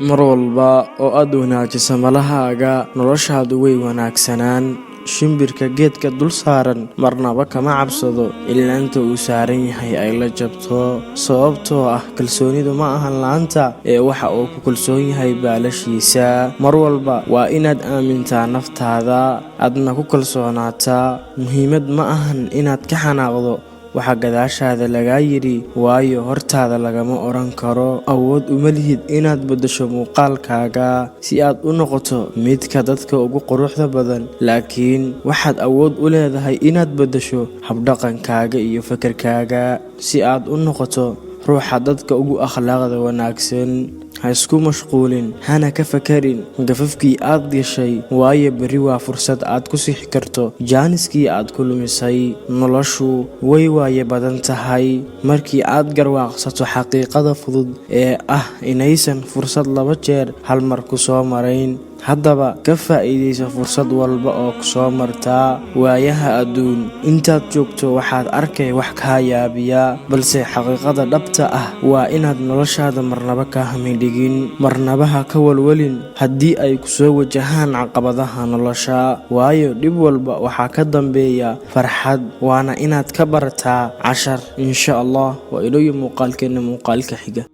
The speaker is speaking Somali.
mar walba oo aad wanaajiso malahaaga noloshaadu way wanaagsanaan. shimbirka geedka dul saaran marnaba kama cabsado ilaa inta uu saaran yahay ay la jabto, sababtoo ah kalsoonidu ma ahan laanta ee waxa uu ku kalsoon yahay baalashiisa. mar walba waa inaad aamintaa naftaada, aadna ku kalsoonaataa. muhiimad ma ahan inaad ka xanaaqdo waxa gadaashaada lagaa yidhi, waayo hortaada lagama oran karo. awood uma lihid inaad beddesho muuqaalkaaga si aad u noqoto midka dadka ugu quruxda badan, laakiin waxaad awood u leedahay inaad beddesho habdhaqankaaga iyo fikirkaaga si aad u noqoto ruuxa dadka ugu akhlaaqda wanaagsan. ha isku mashquulin, hana ka fakarin gafafkii aad gashay, waayo berri waa fursad aad ku sixi karto jaaniskii aad ku lumisay. noloshu way waaye badan tahay markii aad garwaaqsato xaqiiqada fudud ee ah inaysan fursad laba jeer hal mar ku soo marayn. haddaba ka faa'iidayso fursad walba oo ku soo martaa. waayaha adduun intaad joogto waxaad arkay wax kaa yaabiya, balse xaqiiqada dhabta ah waa inaad noloshaada marnaba ka hamidhigin, marnaba ha ka walwalin haddii ay ku soo wajahaan caqabadaha nolosha, waayo dhib walba waxaa ka dambeeya farxad, waana inaad ka barataa cashar. insha allah waa inoo muuqaalkeena muuqaalka xiga.